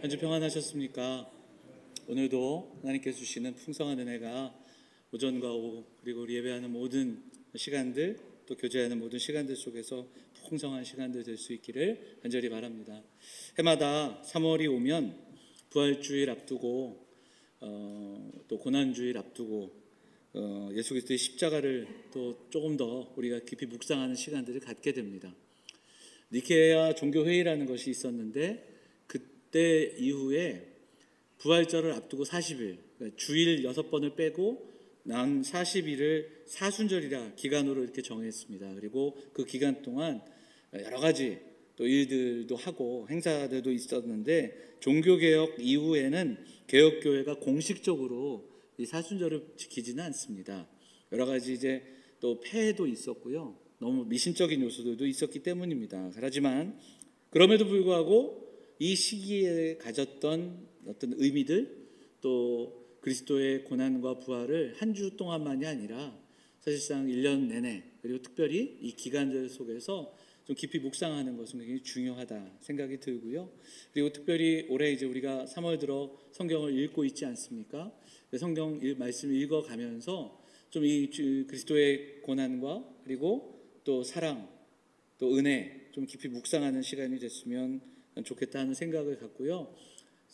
한 주 평안하셨습니까? 오늘도 하나님께서 주시는 풍성한 은혜가 오전과 오후 그리고 우리 예배하는 모든 시간들 또 교제하는 모든 시간들 속에서 풍성한 시간들 될 수 있기를 간절히 바랍니다. 해마다 3월이 오면 부활주일 앞두고 또 고난주일 앞두고 예수 그리스도의 십자가를 또 조금 더 우리가 깊이 묵상하는 시간들을 갖게 됩니다. 니케아 종교회의라는 것이 있었는데 그때 이후에 부활절을 앞두고 40일, 그러니까 주일 6번을 빼고 난 40일을 사순절이라 기간으로 이렇게 정했습니다. 그리고 그 기간 동안 여러 가지 또 일들도 하고 행사들도 있었는데 종교개혁 이후에는 개혁교회가 공식적으로 이 사순절을 지키지는 않습니다. 여러 가지 이제 또 폐해도 있었고요. 너무 미신적인 요소들도 있었기 때문입니다. 하지만 그럼에도 불구하고 이 시기에 가졌던 어떤 의미들 또 그리스도의 고난과 부활을 한 주 동안만이 아니라 사실상 1년 내내 그리고 특별히 이 기간들 속에서 좀 깊이 묵상하는 것은 굉장히 중요하다 생각이 들고요. 그리고 특별히 올해 이제 우리가 3월 들어 성경을 읽고 있지 않습니까? 성경 말씀을 읽어가면서 좀 이 그리스도의 고난과 그리고 또 사랑 또 은혜 좀 깊이 묵상하는 시간이 됐으면 좋겠다 하는 생각을 갖고요.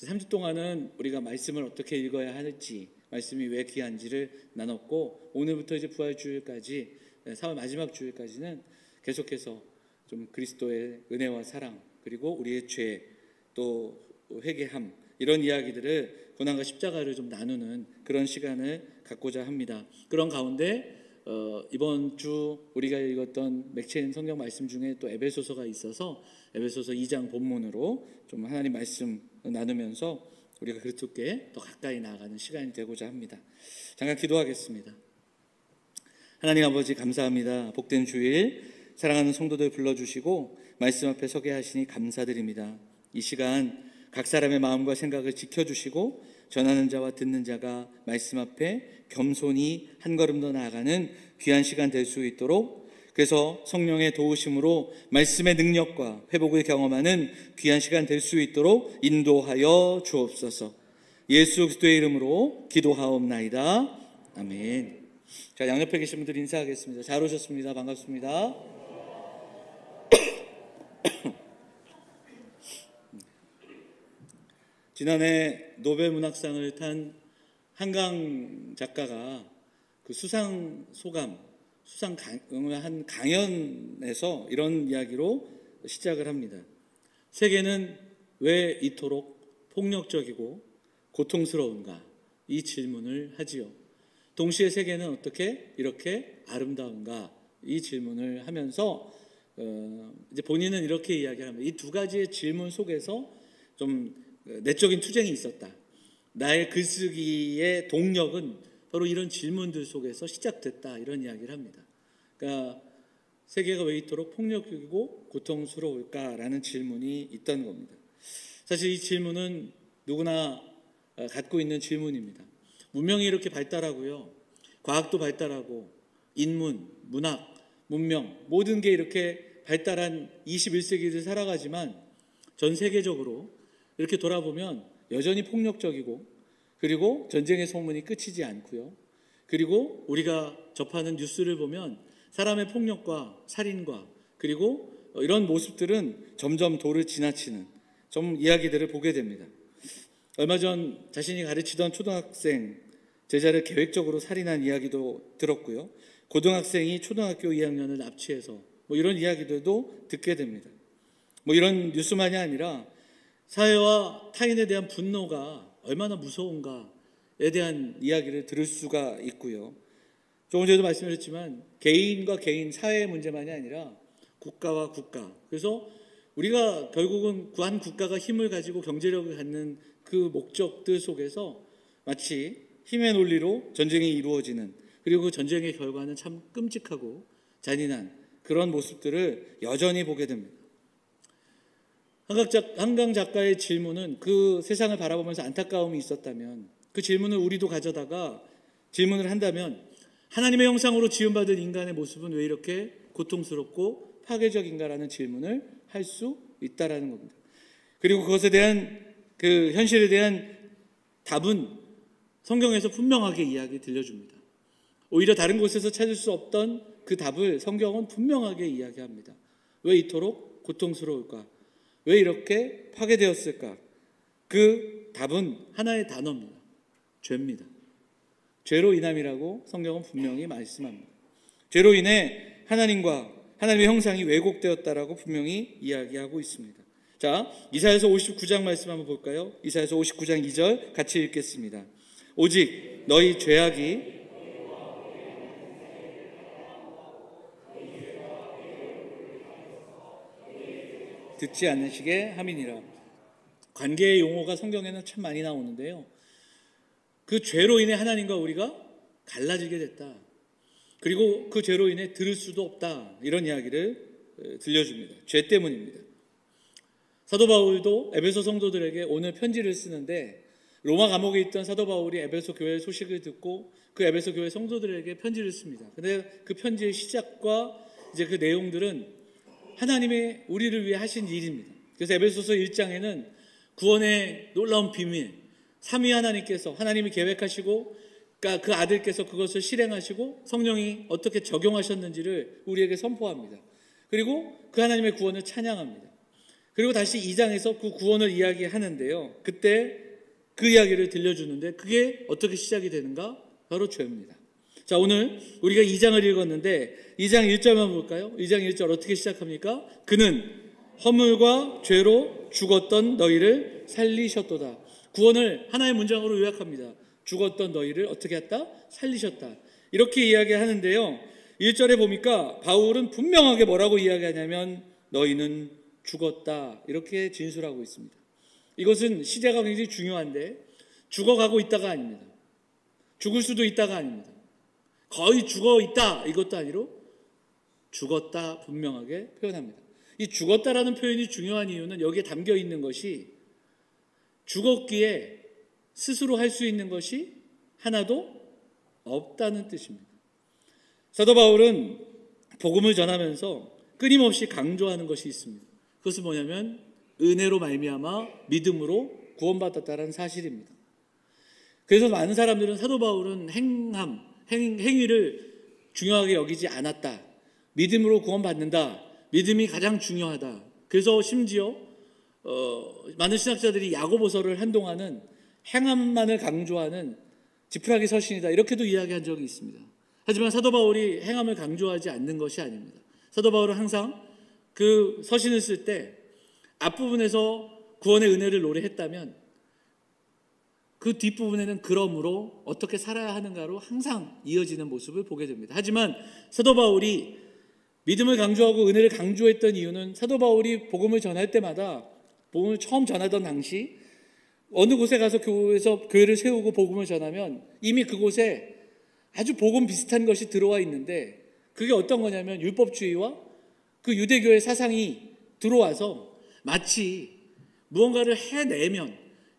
3주 동안은 우리가 말씀을 어떻게 읽어야 할지, 말씀이 왜 귀한지를 나눴고 오늘부터 이제 부활주일까지 4월 마지막 주일까지는 계속해서 좀 그리스도의 은혜와 사랑 그리고 우리의 죄 또 회개함 이런 이야기들을 고난과 십자가를 좀 나누는 그런 시간을 갖고자 합니다. 그런 가운데 이번 주 우리가 읽었던 맥체인 성경 말씀 중에 또 에베소서가 있어서 에베소서 2장 본문으로 좀 하나님 말씀 나누면서 우리가 그리스도께 더 가까이 나아가는 시간이 되고자 합니다. 잠깐 기도하겠습니다. 하나님 아버지 감사합니다. 복된 주일 사랑하는 성도들 불러주시고 말씀 앞에 서게 하시니 감사드립니다. 이 시간 각 사람의 마음과 생각을 지켜주시고 전하는 자와 듣는 자가 말씀 앞에 겸손히 한 걸음 더 나아가는 귀한 시간 될 수 있도록 그래서 성령의 도우심으로 말씀의 능력과 회복을 경험하는 귀한 시간 될 수 있도록 인도하여 주옵소서. 예수 그리스도의 이름으로 기도하옵나이다. 아멘. 자, 양옆에 계신 분들 인사하겠습니다. 잘 오셨습니다. 반갑습니다. 지난해 노벨문학상을 탄 한강 작가가 그 수상 소감, 한 강연에서 이런 이야기로 시작을 합니다. 세계는 왜 이토록 폭력적이고 고통스러운가? 이 질문을 하지요. 동시에 세계는 어떻게 이렇게 아름다운가? 이 질문을 하면서 이제 본인은 이렇게 이야기를 합니다. 이 두 가지의 질문 속에서 좀 내적인 투쟁이 있었다. 나의 글쓰기의 동력은 바로 이런 질문들 속에서 시작됐다. 이런 이야기를 합니다. 그러니까 세계가 왜 이토록 폭력적이고 고통스러울까라는 질문이 있던 겁니다. 사실 이 질문은 누구나 갖고 있는 질문입니다. 문명이 이렇게 발달하고요. 과학도 발달하고 인문, 문학, 문명 모든 게 이렇게 발달한 21세기를 살아가지만 전 세계적으로 이렇게 돌아보면 여전히 폭력적이고 그리고 전쟁의 소문이 끝이지 않고요. 그리고 우리가 접하는 뉴스를 보면 사람의 폭력과 살인과 그리고 이런 모습들은 점점 도를 지나치는 좀 이야기들을 보게 됩니다. 얼마 전 자신이 가르치던 초등학생 제자를 계획적으로 살인한 이야기도 들었고요. 고등학생이 초등학교 2학년을 납치해서 이런 이야기들도 듣게 됩니다. 이런 뉴스만이 아니라 사회와 타인에 대한 분노가 얼마나 무서운가에 대한 이야기를 들을 수가 있고요. 조금 전에도 말씀드렸지만 개인과 개인 사회의 문제만이 아니라 국가와 국가. 그래서 우리가 결국은 한 국가가 힘을 가지고 경제력을 갖는 그 목적들 속에서 마치 힘의 논리로 전쟁이 이루어지는 그리고 그 전쟁의 결과는 참 끔찍하고 잔인한 그런 모습들을 여전히 보게 됩니다. 한강 작가의 질문은 그 세상을 바라보면서 안타까움이 있었다면 그 질문을 우리도 가져다가 질문을 한다면 하나님의 형상으로 지음받은 인간의 모습은 왜 이렇게 고통스럽고 파괴적인가라는 질문을 할 수 있다라는 겁니다. 그리고 그것에 대한 그 현실에 대한 답은 성경에서 분명하게 이야기 들려줍니다. 오히려 다른 곳에서 찾을 수 없던 그 답을 성경은 분명하게 이야기합니다. 왜 이토록 고통스러울까? 왜 이렇게 파괴되었을까? 그 답은 하나의 단어입니다. 죄입니다. 죄로 인함이라고 성경은 분명히 말씀합니다. 죄로 인해 하나님의 형상이 왜곡되었다라고 분명히 이야기하고 있습니다. 자, 이사야서 59장 말씀 한번 볼까요? 이사야서 59장 2절 같이 읽겠습니다. 오직 너희 죄악이 듣지 않으시게 함이니라. 관계의 용어가 성경에는 참 많이 나오는데요. 그 죄로 인해 하나님과 우리가 갈라지게 됐다. 그리고 그 죄로 인해 들을 수도 없다. 이런 이야기를 들려줍니다. 죄 때문입니다. 사도 바울도 에베소 성도들에게 오늘 편지를 쓰는데 로마 감옥에 있던 사도 바울이 에베소 교회 소식을 듣고 그 에베소 교회 성도들에게 편지를 씁니다. 근데 그 편지의 시작과 이제 그 내용들은 하나님의 우리를 위해 하신 일입니다. 그래서 에베소서 1장에는 구원의 놀라운 비밀, 삼위 하나님께서 하나님이 계획하시고 그러니까 그 아들께서 그것을 실행하시고 성령이 어떻게 적용하셨는지를 우리에게 선포합니다. 그리고 그 하나님의 구원을 찬양합니다. 그리고 다시 2장에서 그 구원을 이야기하는데요. 그때 그 이야기를 들려주는데 그게 어떻게 시작이 되는가? 바로 죄입니다. 자, 오늘 우리가 2장을 읽었는데 2장 1절만 볼까요? 2장 1절 어떻게 시작합니까? 그는 허물과 죄로 죽었던 너희를 살리셨도다. 구원을 하나의 문장으로 요약합니다. 죽었던 너희를 어떻게 했다? 살리셨다. 이렇게 이야기하는데요. 1절에 보니까 바울은 분명하게 뭐라고 이야기하냐면 너희는 죽었다. 이렇게 진술하고 있습니다. 이것은 시제가 굉장히 중요한데 죽어가고 있다가 아닙니다. 죽을 수도 있다가 아닙니다. 거의 죽어 있다 이것도 아니로 죽었다 분명하게 표현합니다. 이 죽었다라는 표현이 중요한 이유는 여기에 담겨 있는 것이 죽었기에 스스로 할 수 있는 것이 하나도 없다는 뜻입니다. 사도 바울은 복음을 전하면서 끊임없이 강조하는 것이 있습니다. 그것은 뭐냐면 은혜로 말미암아 믿음으로 구원받았다는 사실입니다. 그래서 많은 사람들은 사도 바울은 행위를 중요하게 여기지 않았다. 믿음으로 구원받는다. 믿음이 가장 중요하다. 그래서 심지어 많은 신학자들이 야고보서를 한동안은 행함만을 강조하는 지푸라기 서신이다. 이렇게도 이야기한 적이 있습니다. 하지만 사도 바울이 행함을 강조하지 않는 것이 아닙니다. 사도 바울은 항상 그 서신을 쓸 때 앞부분에서 구원의 은혜를 노래했다면 그 뒷부분에는 그러므로 어떻게 살아야 하는가로 항상 이어지는 모습을 보게 됩니다. 하지만 사도 바울이 믿음을 강조하고 은혜를 강조했던 이유는 사도 바울이 복음을 전할 때마다 복음을 처음 전하던 당시 어느 곳에 가서 교회를 세우고 복음을 전하면 이미 그곳에 아주 복음 비슷한 것이 들어와 있는데 그게 어떤 거냐면 율법주의와 그 유대교의 사상이 들어와서 마치 무언가를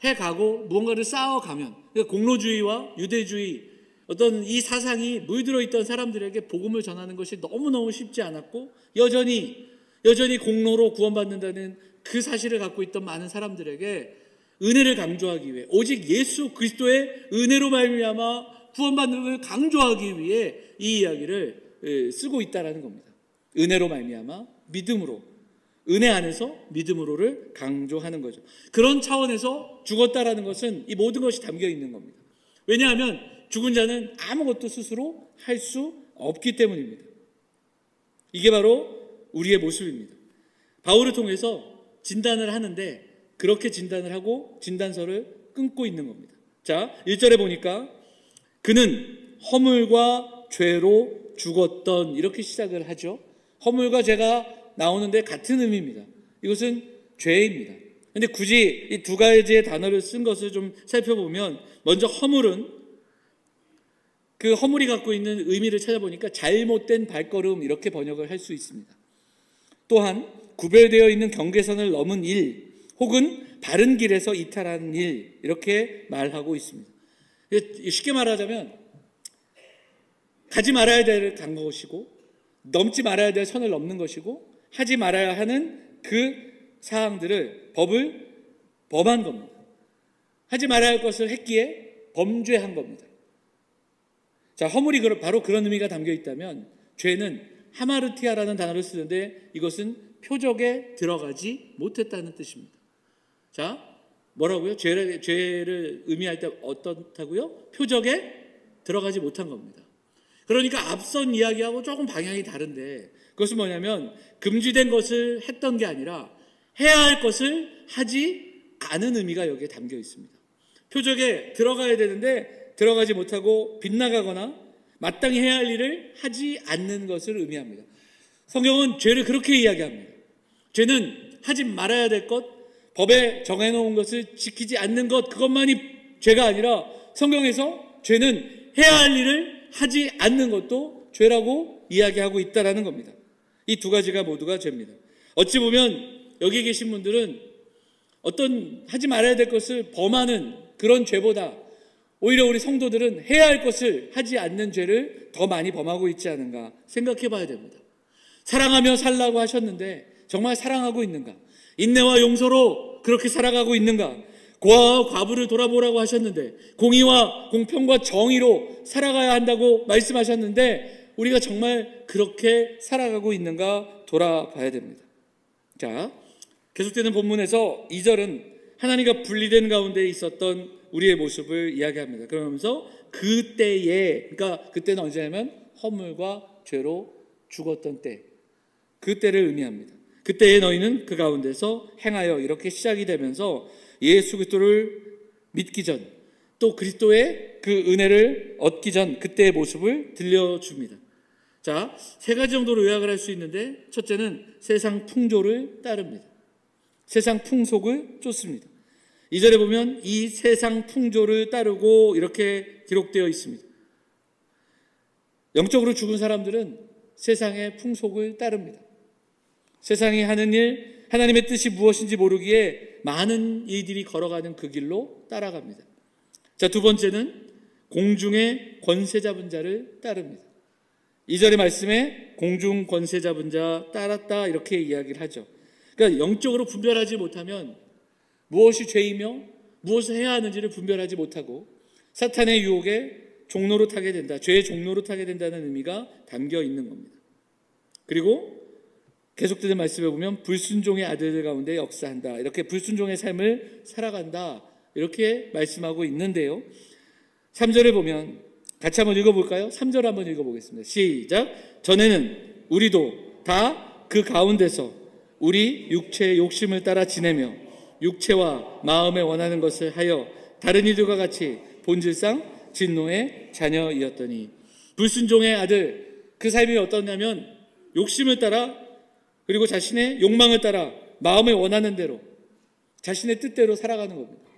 해가고 무언가를 쌓아가면 그러니까 공로주의와 유대주의 어떤 이 사상이 물들어 있던 사람들에게 복음을 전하는 것이 너무너무 쉽지 않았고 여전히 공로로 구원받는다는 그 사실을 갖고 있던 많은 사람들에게 은혜를 강조하기 위해 오직 예수 그리스도의 은혜로 말미암아 구원받는 것을 강조하기 위해 이 이야기를 쓰고 있다는 겁니다. 은혜로 말미암아 믿음으로 은혜 안에서 믿음으로를 강조하는 거죠. 그런 차원에서 죽었다라는 것은 이 모든 것이 담겨 있는 겁니다. 왜냐하면 죽은 자는 아무것도 스스로 할 수 없기 때문입니다. 이게 바로 우리의 모습입니다. 바울을 통해서 진단을 하는데 그렇게 진단을 하고 진단서를 끊고 있는 겁니다. 자, 1절에 보니까 그는 허물과 죄로 죽었던 이렇게 시작을 하죠. 허물과 죄가 나오는데 같은 의미입니다. 이것은 죄입니다. 그런데 굳이 이 두 가지의 단어를 쓴 것을 좀 살펴보면 먼저 허물은 그 허물이 갖고 있는 의미를 찾아보니까 잘못된 발걸음 이렇게 번역을 할 수 있습니다. 또한 구별되어 있는 경계선을 넘은 일 혹은 바른 길에서 이탈하는 일 이렇게 말하고 있습니다. 쉽게 말하자면 가지 말아야 될 간 것이고 넘지 말아야 될 선을 넘는 것이고 하지 말아야 하는 그 사항들을 법을 범한 겁니다. 하지 말아야 할 것을 했기에 범죄한 겁니다. 자, 허물이 바로 그런 의미가 담겨 있다면 죄는 하마르티아라는 단어를 쓰는데 이것은 표적에 들어가지 못했다는 뜻입니다. 자, 뭐라고요? 죄를 의미할 때 어떻다고요? 표적에 들어가지 못한 겁니다. 그러니까 앞선 이야기하고 조금 방향이 다른데 그것은 뭐냐면 금지된 것을 했던 게 아니라 해야 할 것을 하지 않은 의미가 여기에 담겨 있습니다. 표적에 들어가야 되는데 들어가지 못하고 빗나가거나 마땅히 해야 할 일을 하지 않는 것을 의미합니다. 성경은 죄를 그렇게 이야기합니다. 죄는 하지 말아야 될 것, 법에 정해놓은 것을 지키지 않는 것, 그것만이 죄가 아니라 성경에서 죄는 해야 할 일을 하지 않는 것도 죄라고 이야기하고 있다는 겁니다. 이 두 가지가 모두가 죄입니다. 어찌 보면 여기 계신 분들은 어떤 하지 말아야 될 것을 범하는 그런 죄보다 오히려 우리 성도들은 해야 할 것을 하지 않는 죄를 더 많이 범하고 있지 않은가 생각해 봐야 됩니다. 사랑하며 살라고 하셨는데 정말 사랑하고 있는가? 인내와 용서로 그렇게 살아가고 있는가? 고아와 과부를 돌아보라고 하셨는데 공의와 공평과 정의로 살아가야 한다고 말씀하셨는데 우리가 정말 그렇게 살아가고 있는가 돌아봐야 됩니다. 자, 계속되는 본문에서 2절은 하나님과 분리된 가운데 있었던 우리의 모습을 이야기합니다. 그러면서 그때에, 그러니까 그때는 언제냐면 허물과 죄로 죽었던 때, 그때를 의미합니다. 그때에 너희는 그 가운데서 행하여, 이렇게 시작이 되면서 예수 그리스도를 믿기 전, 또 그리스도의 그 은혜를 얻기 전 그때의 모습을 들려줍니다. 자, 세 가지 정도로 요약을 할 수 있는데 첫째는 세상 풍조를 따릅니다. 세상 풍속을 쫓습니다. 2절에 보면 이 세상 풍조를 따르고 이렇게 기록되어 있습니다. 영적으로 죽은 사람들은 세상의 풍속을 따릅니다. 세상이 하는 일, 하나님의 뜻이 무엇인지 모르기에 많은 이들이 걸어가는 그 길로 따라갑니다. 자, 두 번째는 공중의 권세 잡은 자를 따릅니다. 2절의 말씀에 공중 권세 잡은 자 따랐다 이렇게 이야기를 하죠. 그러니까 영적으로 분별하지 못하면 무엇이 죄이며 무엇을 해야 하는지를 분별하지 못하고 사탄의 유혹에 종로로 타게 된다, 죄의 종로로 타게 된다는 의미가 담겨 있는 겁니다. 그리고 계속되는 말씀에 보면 불순종의 아들들 가운데 역사한다, 이렇게 불순종의 삶을 살아간다 이렇게 말씀하고 있는데요. 3절에 보면 같이 한번 읽어볼까요? 3절 한번 읽어보겠습니다. 시작. 전에는 우리도 다 그 가운데서 우리 육체의 욕심을 따라 지내며 육체와 마음에 원하는 것을 하여 다른 이들과 같이 본질상 진노의 자녀이었더니, 불순종의 아들, 그 삶이 어떠냐면 욕심을 따라, 그리고 자신의 욕망을 따라 마음에 원하는 대로 자신의 뜻대로 살아가는 겁니다.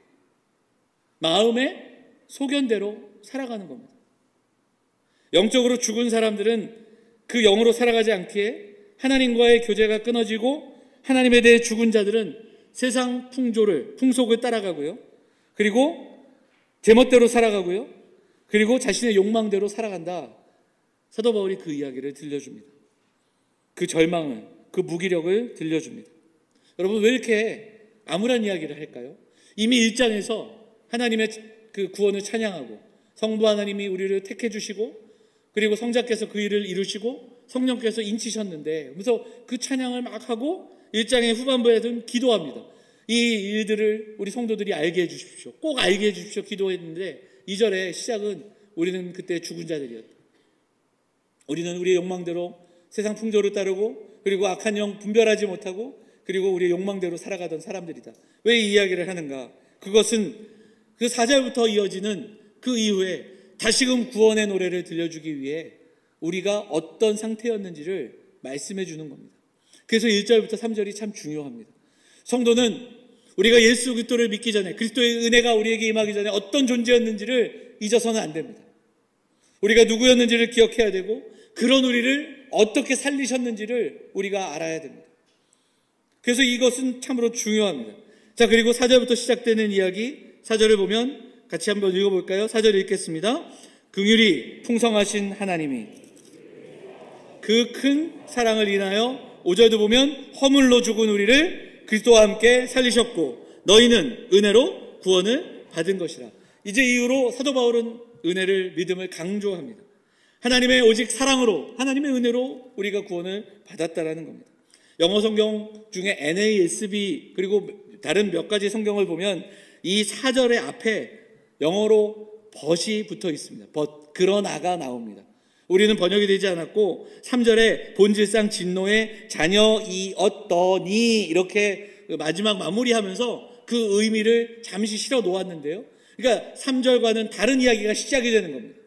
마음의 소견대로 살아가는 겁니다. 영적으로 죽은 사람들은 그 영으로 살아가지 않기에 하나님과의 교제가 끊어지고, 하나님에 대해 죽은 자들은 세상 풍속을 따라가고요, 그리고 제멋대로 살아가고요, 그리고 자신의 욕망대로 살아간다. 사도 바울이 그 이야기를 들려줍니다. 그 절망을, 그 무기력을 들려줍니다. 여러분, 왜 이렇게 암울한 이야기를 할까요? 이미 1장에서 하나님의 그 구원을 찬양하고 성부 하나님이 우리를 택해 주시고, 그리고 성자께서 그 일을 이루시고 성령께서 인치셨는데, 그래서 그 찬양을 막 하고 1장의 후반부에는 기도합니다. 이 일들을 우리 성도들이 알게 해주십시오, 꼭 알게 해주십시오 기도했는데 2절의 시작은 우리는 그때 죽은 자들이었다. 우리는 우리의 욕망대로 세상 풍조를 따르고, 그리고 악한 영 분별하지 못하고, 그리고 우리의 욕망대로 살아가던 사람들이다. 왜 이 이야기를 하는가? 그것은 그 4절부터 이어지는 그 이후에 다시금 구원의 노래를 들려주기 위해 우리가 어떤 상태였는지를 말씀해 주는 겁니다. 그래서 1절부터 3절이 참 중요합니다. 성도는 우리가 예수 그리스도를 믿기 전에, 그리스도의 은혜가 우리에게 임하기 전에 어떤 존재였는지를 잊어서는 안 됩니다. 우리가 누구였는지를 기억해야 되고, 그런 우리를 어떻게 살리셨는지를 우리가 알아야 됩니다. 그래서 이것은 참으로 중요합니다. 자, 그리고 4절부터 시작되는 이야기, 4절을 보면 같이 한번 읽어볼까요? 4절 읽겠습니다. 긍휼이 풍성하신 하나님이 그 큰 사랑을 인하여, 5절도 보면 허물로 죽은 우리를 그리스도와 함께 살리셨고 너희는 은혜로 구원을 받은 것이라. 이제 이후로 사도 바울은 은혜를, 믿음을 강조합니다. 하나님의 오직 사랑으로, 하나님의 은혜로 우리가 구원을 받았다라는 겁니다. 영어 성경 중에 NASB 그리고 다른 몇 가지 성경을 보면 이 4절의 앞에 영어로 but이 붙어 있습니다. but, 그러나가 나옵니다. 우리는 번역이 되지 않았고 3절에 본질상 진노의 자녀이었더니 이렇게 마지막 마무리하면서 그 의미를 잠시 실어 놓았는데요. 그러니까 3절과는 다른 이야기가 시작이 되는 겁니다.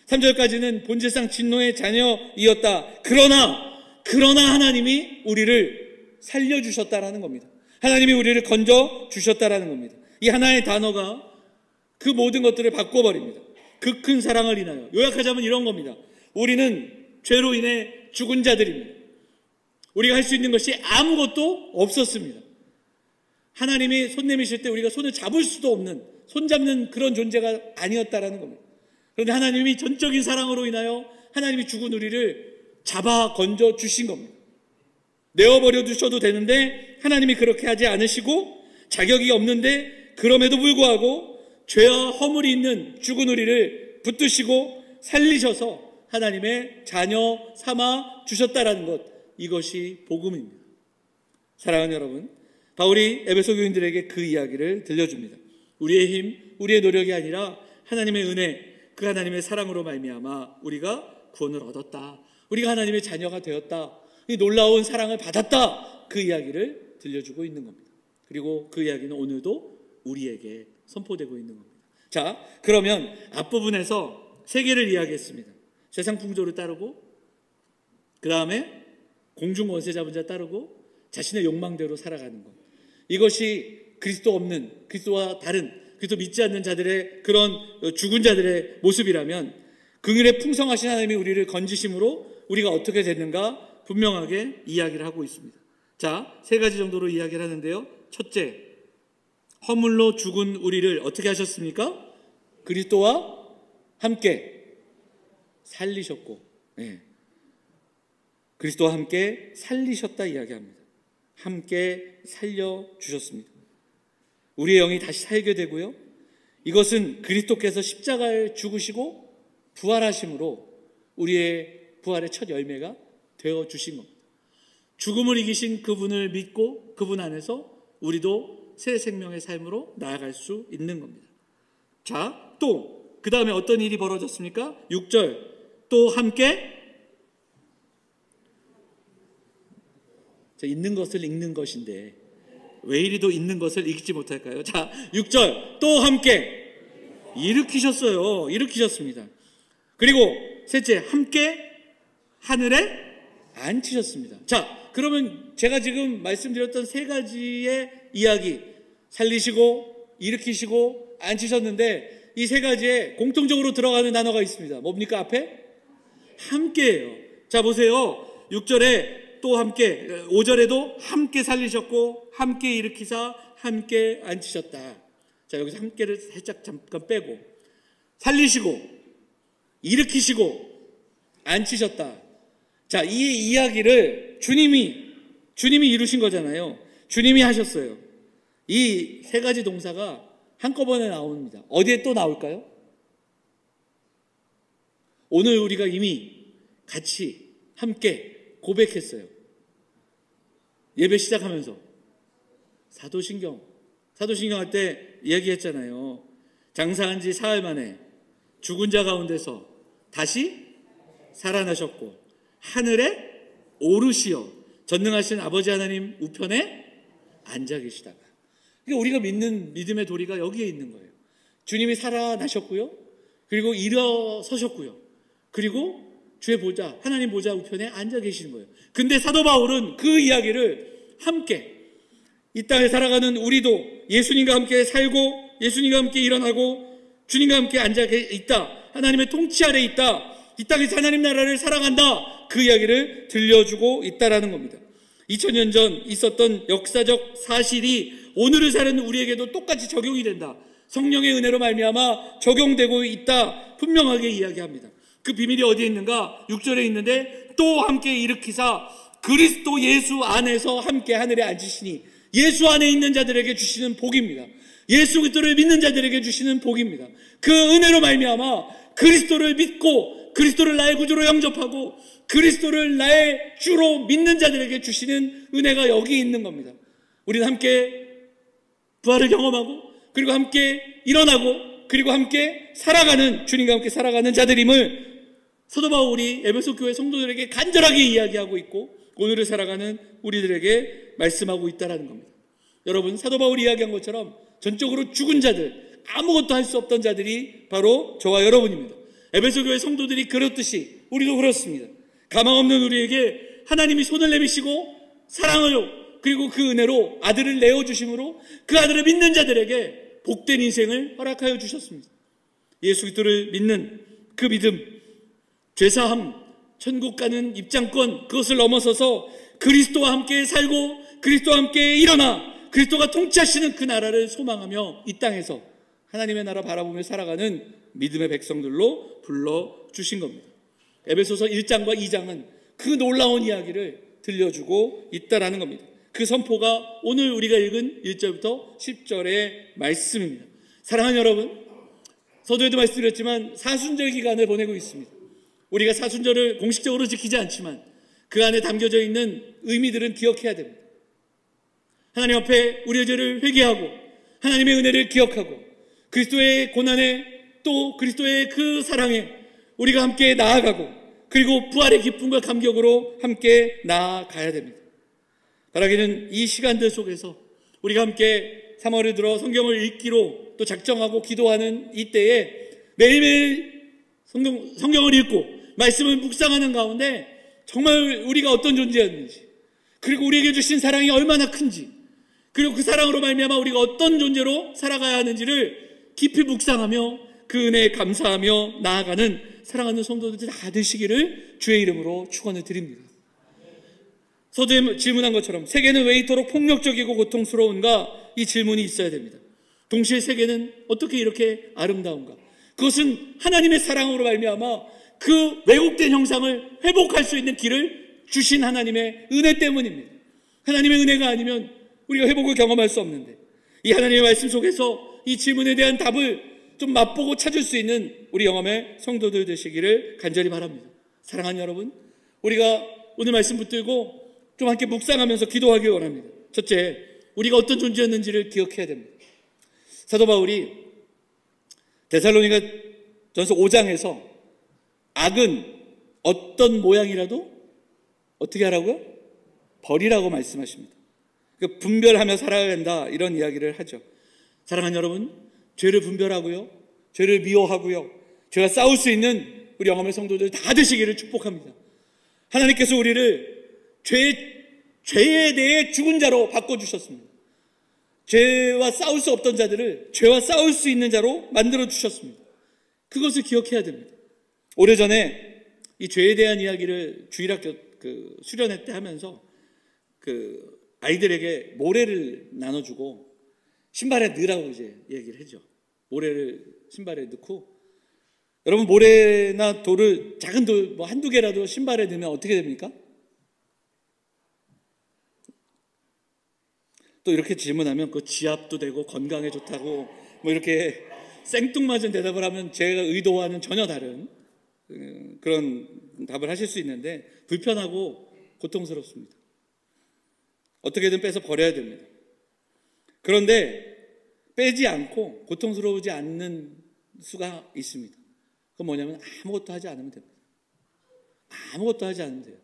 3절까지는 본질상 진노의 자녀이었다. 그러나 하나님이 우리를 살려주셨다라는 겁니다. 하나님이 우리를 건져주셨다라는 겁니다. 이 하나의 단어가 그 모든 것들을 바꿔버립니다. 그 큰 사랑을 인하여. 요약하자면 이런 겁니다. 우리는 죄로 인해 죽은 자들입니다. 우리가 할 수 있는 것이 아무것도 없었습니다. 하나님이 손 내미실 때 우리가 손을 잡을 수도 없는, 손 잡는 그런 존재가 아니었다라는 겁니다. 그런데 하나님이 전적인 사랑으로 인하여 하나님이 죽은 우리를 잡아 건져 주신 겁니다. 내어버려 두셔도 되는데 하나님이 그렇게 하지 않으시고 자격이 없는데 그럼에도 불구하고 죄와 허물이 있는 죽은 우리를 붙드시고 살리셔서 하나님의 자녀 삼아 주셨다라는 것, 이것이 복음입니다. 사랑하는 여러분, 바울이 에베소 교인들에게 그 이야기를 들려줍니다. 우리의 힘, 우리의 노력이 아니라 하나님의 은혜, 그 하나님의 사랑으로 말미암아 우리가 구원을 얻었다. 우리가 하나님의 자녀가 되었다. 이 놀라운 사랑을 받았다. 그 이야기를 들려주고 있는 겁니다. 그리고 그 이야기는 오늘도 우리에게 선포되고 있는 겁니다. 자, 그러면 앞부분에서 세 개를 이야기했습니다. 세상 풍조를 따르고, 그 다음에 공중 원세 잡은 자 따르고, 자신의 욕망대로 살아가는 것. 이것이 그리스도 없는, 그리스도와 다른, 그리스도 믿지 않는 자들의 그런 죽은 자들의 모습이라면, 긍휼의 풍성하신 하나님이 우리를 건지심으로 우리가 어떻게 됐는가 분명하게 이야기를 하고 있습니다. 자, 세 가지 정도로 이야기를 하는데요. 첫째, 허물로 죽은 우리를 어떻게 하셨습니까? 그리스도와 함께 살리셨고, 그리스도와 함께 살리셨다 이야기합니다. 함께 살려주셨습니다. 우리의 영이 다시 살게 되고요. 이것은 그리스도께서 십자가에 죽으시고 부활하심으로 우리의 부활의 첫 열매가 되어주신 겁니다. 죽음을 이기신 그분을 믿고 그분 안에서 우리도 새 생명의 삶으로 나아갈 수 있는 겁니다. 자, 또 그 다음에 어떤 일이 벌어졌습니까? 6절, 또 함께 있는 것을 읽는 것인데 왜 이리도 있는 것을 읽지 못할까요? 자, 6절, 또 함께 일으키셨어요. 일으키셨습니다. 그리고 셋째, 함께 하늘에 앉히셨습니다. 자, 그러면 제가 지금 말씀드렸던 세 가지의 이야기, 살리시고 일으키시고 앉히셨는데 이 세 가지에 공통적으로 들어가는 단어가 있습니다. 뭡니까? 앞에? 함께예요. 자, 보세요. 6절에 또 함께, 5절에도 함께 살리셨고 함께 일으키사 함께 앉히셨다. 자, 여기서 함께를 살짝 잠깐 빼고 살리시고 일으키시고 앉히셨다. 자, 이 이야기를 주님이 이루신 거잖아요. 주님이 하셨어요. 이 세 가지 동사가 한꺼번에 나옵니다. 어디에 또 나올까요? 오늘 우리가 이미 같이 함께 고백했어요. 예배 시작하면서 사도신경 할 때 얘기했잖아요. 장사한 지 사흘 만에 죽은 자 가운데서 다시 살아나셨고 하늘에 오르시어 전능하신 아버지 하나님 우편에 앉아 계시다가, 그러니까 우리가 믿는 믿음의 도리가 여기에 있는 거예요. 주님이 살아나셨고요, 그리고 일어서셨고요, 그리고 주의 보좌, 하나님 보좌 우편에 앉아 계시는 거예요. 근데 사도 바울은 그 이야기를 함께 이 땅에 살아가는 우리도 예수님과 함께 살고 예수님과 함께 일어나고 주님과 함께 앉아 있다, 하나님의 통치 아래 있다, 이 땅에서 하나님 나라를 살아간다, 그 이야기를 들려주고 있다라는 겁니다. 2000년 전 있었던 역사적 사실이 오늘을 사는 우리에게도 똑같이 적용이 된다, 성령의 은혜로 말미암아 적용되고 있다, 분명하게 이야기합니다. 그 비밀이 어디에 있는가? 6절에 있는데 또 함께 일으키사 그리스도 예수 안에서 함께 하늘에 앉으시니, 예수 안에 있는 자들에게 주시는 복입니다. 예수 그리스도를 믿는 자들에게 주시는 복입니다. 그 은혜로 말미암아 그리스도를 믿고 그리스도를 나의 구주로 영접하고 그리스도를 나의 주로 믿는 자들에게 주시는 은혜가 여기 있는 겁니다. 우리는 함께 부활을 경험하고 그리고 함께 일어나고 그리고 함께 살아가는, 주님과 함께 살아가는 자들임을 사도 바울이 에베소 교회 성도들에게 간절하게 이야기하고 있고 오늘을 살아가는 우리들에게 말씀하고 있다는 겁니다. 여러분, 사도 바울이 이야기한 것처럼 전적으로 죽은 자들, 아무것도 할 수 없던 자들이 바로 저와 여러분입니다. 에베소 교회 성도들이 그렇듯이 우리도 그렇습니다. 가망 없는 우리에게 하나님이 손을 내미시고 사랑하여 그리고 그 은혜로 아들을 내어주심으로 그 아들을 믿는 자들에게 복된 인생을 허락하여 주셨습니다. 예수 그리스도를 믿는 그 믿음, 죄사함, 천국 가는 입장권, 그것을 넘어서서 그리스도와 함께 살고 그리스도와 함께 일어나 그리스도가 통치하시는 그 나라를 소망하며 이 땅에서 하나님의 나라 바라보며 살아가는 믿음의 백성들로 불러주신 겁니다. 에베소서 1장과 2장은 그 놀라운 이야기를 들려주고 있다라는 겁니다. 그 선포가 오늘 우리가 읽은 1절부터 10절의 말씀입니다. 사랑하는 여러분, 서두에도 말씀드렸지만 사순절 기간을 보내고 있습니다. 우리가 사순절을 공식적으로 지키지 않지만 그 안에 담겨져 있는 의미들은 기억해야 됩니다. 하나님 앞에 우리의 죄를 회개하고 하나님의 은혜를 기억하고 그리스도의 고난에 또 그리스도의 그 사랑에 우리가 함께 나아가고 그리고 부활의 기쁨과 감격으로 함께 나아가야 됩니다. 바라기는 이 시간들 속에서 우리가 함께 3월을 들어 성경을 읽기로 또 작정하고 기도하는 이때에 매일매일 성경을 읽고 말씀을 묵상하는 가운데 정말 우리가 어떤 존재였는지 그리고 우리에게 주신 사랑이 얼마나 큰지 그리고 그 사랑으로 말미암아 우리가 어떤 존재로 살아가야 하는지를 깊이 묵상하며 그 은혜에 감사하며 나아가는 사랑하는 성도들 다 되시기를 주의 이름으로 축원을 드립니다. 서두에 질문한 것처럼 세계는 왜 이토록 폭력적이고 고통스러운가? 이 질문이 있어야 됩니다. 동시에 세계는 어떻게 이렇게 아름다운가? 그것은 하나님의 사랑으로 말미암아 그 왜곡된 형상을 회복할 수 있는 길을 주신 하나님의 은혜 때문입니다. 하나님의 은혜가 아니면 우리가 회복을 경험할 수 없는데 이 하나님의 말씀 속에서 이 질문에 대한 답을 좀 맛보고 찾을 수 있는 우리 영험의 성도들 되시기를 간절히 바랍니다. 사랑하는 여러분, 우리가 오늘 말씀 붙들고 좀 함께 묵상하면서 기도하기 원합니다. 첫째, 우리가 어떤 존재였는지를 기억해야 됩니다. 사도 바울이 데살로니가 전서 5장에서 악은 어떤 모양이라도 어떻게 하라고요? 버리라고 말씀하십니다. 분별하며 살아야 된다 이런 이야기를 하죠. 사랑하는 여러분, 죄를 분별하고요, 죄를 미워하고요, 죄와 싸울 수 있는 우리 영험의 성도들 다 되시기를 축복합니다. 하나님께서 우리를 죄에 대해 죽은 자로 바꿔주셨습니다. 죄와 싸울 수 없던 자들을 죄와 싸울 수 있는 자로 만들어주셨습니다. 그것을 기억해야 됩니다. 오래전에 이 죄에 대한 이야기를 주일학교 수련회 때 하면서 아이들에게 모래를 나눠주고 신발에 넣으라고 이제 얘기를 했죠. 모래를 신발에 넣고, 여러분 모래나 돌을, 작은 돌 뭐 한두 개라도 신발에 넣으면 어떻게 됩니까? 또 이렇게 질문하면 그 지압도 되고 건강에 좋다고 뭐 이렇게 생뚱맞은 대답을 하면 제가 의도와는 전혀 다른 그런 답을 하실 수 있는데 불편하고 고통스럽습니다. 어떻게든 빼서 버려야 됩니다. 그런데 빼지 않고 고통스러우지 않는 수가 있습니다. 그건 뭐냐면 아무것도 하지 않으면 됩니다. 아무것도 하지 않으면 돼요.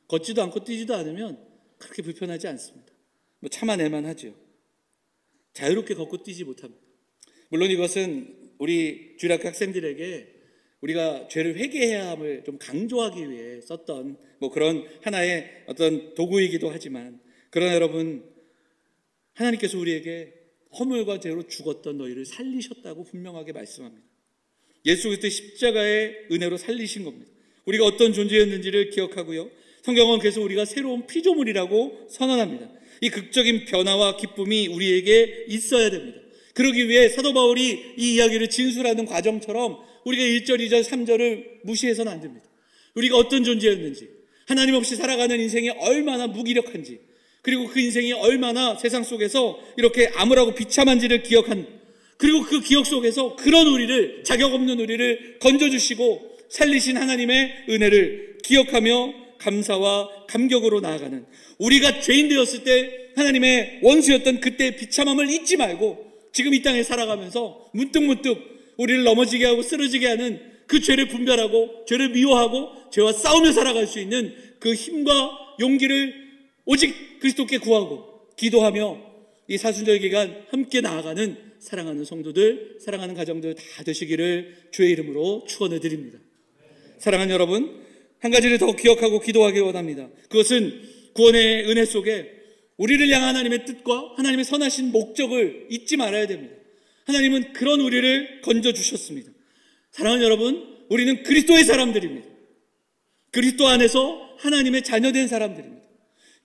걷지도 않고 뛰지도 않으면 그렇게 불편하지 않습니다. 뭐 참아내만 하죠. 자유롭게 걷고 뛰지 못합니다. 물론 이것은 우리 주일학교 학생들에게 우리가 죄를 회개해야 함을 좀 강조하기 위해 썼던 뭐 그런 하나의 어떤 도구이기도 하지만, 그러나 여러분, 하나님께서 우리에게 허물과 죄로 죽었던 너희를 살리셨다고 분명하게 말씀합니다. 예수 그리스도의 십자가의 은혜로 살리신 겁니다. 우리가 어떤 존재였는지를 기억하고요, 성경은 계속 우리가 새로운 피조물이라고 선언합니다. 이 극적인 변화와 기쁨이 우리에게 있어야 됩니다. 그러기 위해 사도 바울이 이 이야기를 진술하는 과정처럼 우리가 1절, 2절, 3절을 무시해서는 안 됩니다. 우리가 어떤 존재였는지, 하나님 없이 살아가는 인생이 얼마나 무기력한지, 그리고 그 인생이 얼마나 세상 속에서 이렇게 암울하고 비참한지를 기억한, 그리고 그 기억 속에서 그런 우리를, 자격 없는 우리를 건져주시고 살리신 하나님의 은혜를 기억하며 감사와 감격으로 나아가는, 우리가 죄인 되었을 때 하나님의 원수였던 그때의 비참함을 잊지 말고 지금 이 땅에 살아가면서 문득문득 우리를 넘어지게 하고 쓰러지게 하는 그 죄를 분별하고 죄를 미워하고 죄와 싸우며 살아갈 수 있는 그 힘과 용기를 오직 그리스도께 구하고 기도하며 이 사순절 기간 함께 나아가는 사랑하는 성도들, 사랑하는 가정들 다 되시기를 주의 이름으로 축원해 드립니다. 사랑하는 여러분, 한 가지를 더 기억하고 기도하기 원합니다. 그것은 구원의 은혜 속에 우리를 향한 하나님의 뜻과 하나님의 선하신 목적을 잊지 말아야 됩니다. 하나님은 그런 우리를 건져주셨습니다. 사랑하는 여러분, 우리는 그리스도의 사람들입니다. 그리스도 안에서 하나님의 자녀된 사람들입니다.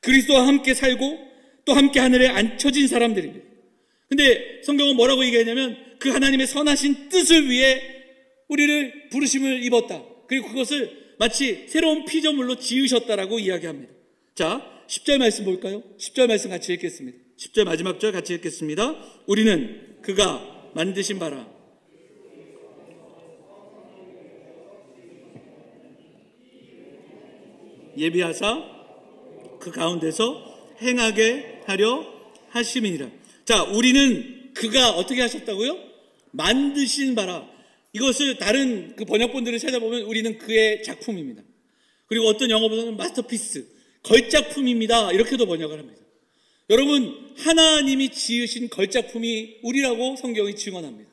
그리스도와 함께 살고 또 함께 하늘에 앉혀진 사람들입니다. 근데 성경은 뭐라고 얘기하냐면 그 하나님의 선하신 뜻을 위해 우리를 부르심을 입었다. 그리고 그것을 마치 새로운 피조물로 지으셨다라고 이야기합니다. 자, 10절 말씀 볼까요? 10절 말씀 같이 읽겠습니다. 10절 마지막 절 같이 읽겠습니다. 우리는 그가 만드신 바라 예비하사 그 가운데서 행하게 하려 하심이니라. 자, 우리는 그가 어떻게 하셨다고요? 만드신 바라. 이것을 다른 그 번역본들을 찾아보면 우리는 그의 작품입니다. 그리고 어떤 영어보다는 마스터피스, 걸작품입니다. 이렇게도 번역을 합니다. 여러분, 하나님이 지으신 걸작품이 우리라고 성경이 증언합니다.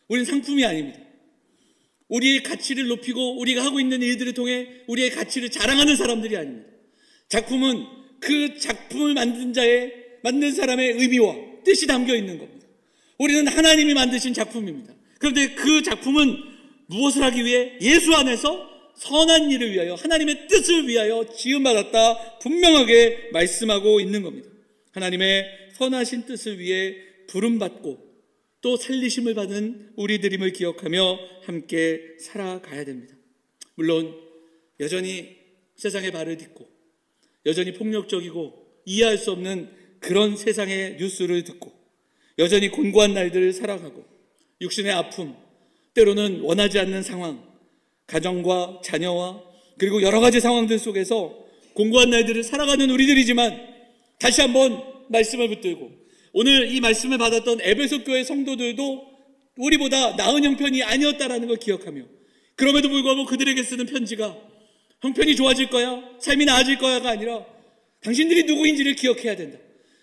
우리는 상품이 아닙니다. 우리의 가치를 높이고 우리가 하고 있는 일들을 통해 우리의 가치를 자랑하는 사람들이 아닙니다. 작품은 그 작품을 만든 사람의 의미와 뜻이 담겨 있는 겁니다. 우리는 하나님이 만드신 작품입니다. 그런데 그 작품은 무엇을 하기 위해? 예수 안에서 선한 일을 위하여, 하나님의 뜻을 위하여 지음받았다 분명하게 말씀하고 있는 겁니다. 하나님의 선하신 뜻을 위해 부름받고 또 살리심을 받은 우리들임을 기억하며 함께 살아가야 됩니다. 물론 여전히 세상의 발을 딛고 여전히 폭력적이고 이해할 수 없는 그런 세상의 뉴스를 듣고 여전히 곤고한 날들을 살아가고 육신의 아픔, 때로는 원하지 않는 상황, 가정과 자녀와 그리고 여러 가지 상황들 속에서 공고한 날들을 살아가는 우리들이지만 다시 한번 말씀을 붙들고 오늘 이 말씀을 받았던 에베소 교회 성도들도 우리보다 나은 형편이 아니었다라는 걸 기억하며 그럼에도 불구하고 그들에게 쓰는 편지가 형편이 좋아질 거야, 삶이 나아질 거야가 아니라 당신들이 누구인지를 기억해야 된다.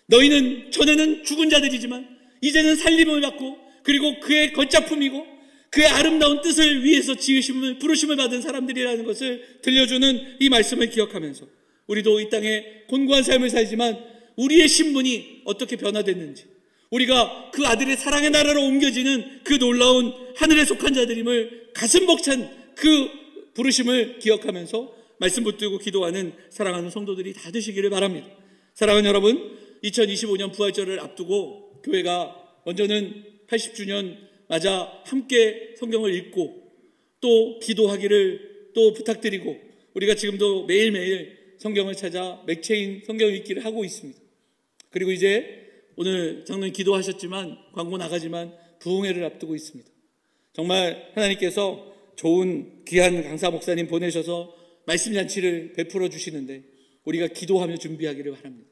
너희는 전에는 죽은 자들이지만 이제는 살림을 받고 그리고 그의 걸작품이고 그의 아름다운 뜻을 위해서 지으심을 부르심을 받은 사람들이라는 것을 들려주는 이 말씀을 기억하면서 우리도 이 땅에 곤고한 삶을 살지만 우리의 신분이 어떻게 변화됐는지, 우리가 그 아들의 사랑의 나라로 옮겨지는 그 놀라운 하늘에 속한 자들임을 가슴 벅찬 그 부르심을 기억하면서 말씀 붙들고 기도하는 사랑하는 성도들이 다 되시기를 바랍니다. 사랑하는 여러분, 2025년 부활절을 앞두고 교회가 먼저는 80주년 맞아 함께 성경을 읽고 또 기도하기를 또 부탁드리고 우리가 지금도 매일매일 성경을 찾아 맥체인 성경 읽기를 하고 있습니다. 그리고 이제 오늘 장로님 기도하셨지만 광고 나가지만 부흥회를 앞두고 있습니다. 정말 하나님께서 좋은 귀한 강사 목사님 보내셔서 말씀 잔치를 베풀어 주시는데 우리가 기도하며 준비하기를 바랍니다.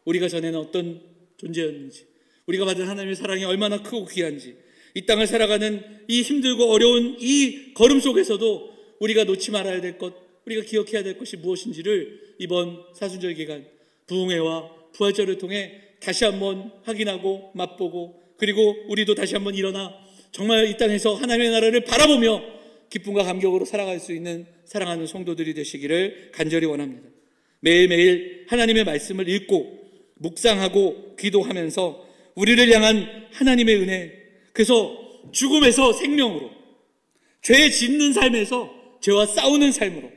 우리가 전에는 어떤 존재였는지, 우리가 받은 하나님의 사랑이 얼마나 크고 귀한지, 이 땅을 살아가는 이 힘들고 어려운 이 걸음 속에서도 우리가 놓지 말아야 될 것, 우리가 기억해야 될 것이 무엇인지를 이번 사순절 기간 부흥회와 부활절을 통해 다시 한번 확인하고 맛보고 그리고 우리도 다시 한번 일어나 정말 이 땅에서 하나님의 나라를 바라보며 기쁨과 감격으로 살아갈 수 있는 사랑하는 성도들이 되시기를 간절히 원합니다. 매일매일 하나님의 말씀을 읽고 묵상하고 기도하면서 우리를 향한 하나님의 은혜, 그래서 죽음에서 생명으로, 죄 짓는 삶에서 죄와 싸우는 삶으로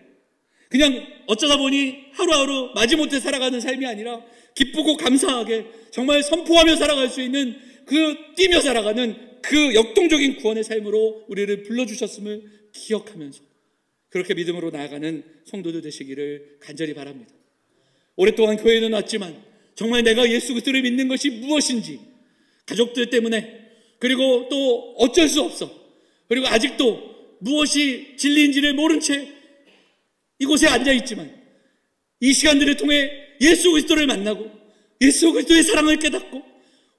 그냥 어쩌다 보니 하루하루 마지못해 살아가는 삶이 아니라 기쁘고 감사하게 정말 선포하며 살아갈 수 있는 그 뛰며 살아가는 그 역동적인 구원의 삶으로 우리를 불러주셨음을 기억하면서 그렇게 믿음으로 나아가는 성도들 되시기를 간절히 바랍니다. 오랫동안 교회는 왔지만 정말 내가 예수 그리스도를 믿는 것이 무엇인지 가족들 때문에, 그리고 또 어쩔 수 없어, 그리고 아직도 무엇이 진리인지를 모른 채 이곳에 앉아있지만 이 시간들을 통해 예수 그리스도를 만나고 예수 그리스도의 사랑을 깨닫고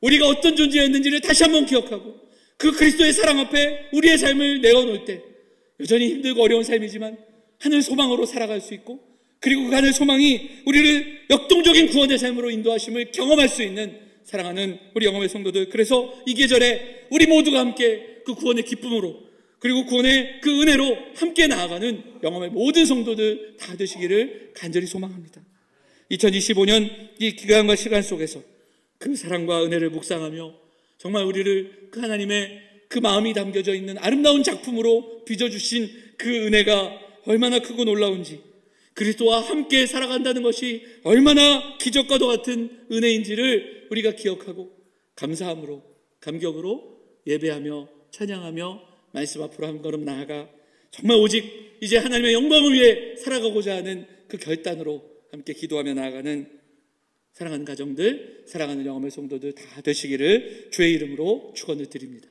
우리가 어떤 존재였는지를 다시 한번 기억하고 그 그리스도의 사랑 앞에 우리의 삶을 내어놓을 때 여전히 힘들고 어려운 삶이지만 하늘 소망으로 살아갈 수 있고, 그리고 그 하늘 소망이 우리를 역동적인 구원의 삶으로 인도하심을 경험할 수 있는 사랑하는 우리 영험의 성도들, 그래서 이 계절에 우리 모두가 함께 그 구원의 기쁨으로, 그리고 구원의 그 은혜로 함께 나아가는 영험의 모든 성도들 다 되시기를 간절히 소망합니다. 2025년 이 기간과 시간 속에서 그 사랑과 은혜를 묵상하며 정말 우리를 그 하나님의 그 마음이 담겨져 있는 아름다운 작품으로 빚어주신 그 은혜가 얼마나 크고 놀라운지, 그리스도와 함께 살아간다는 것이 얼마나 기적과도 같은 은혜인지를 우리가 기억하고 감사함으로, 감격으로 예배하며 찬양하며 말씀 앞으로 한 걸음 나아가 정말 오직 이제 하나님의 영광을 위해 살아가고자 하는 그 결단으로 함께 기도하며 나아가는 사랑하는 가정들, 사랑하는 영험의 성도들 다 되시기를 주의 이름으로 축원을 드립니다.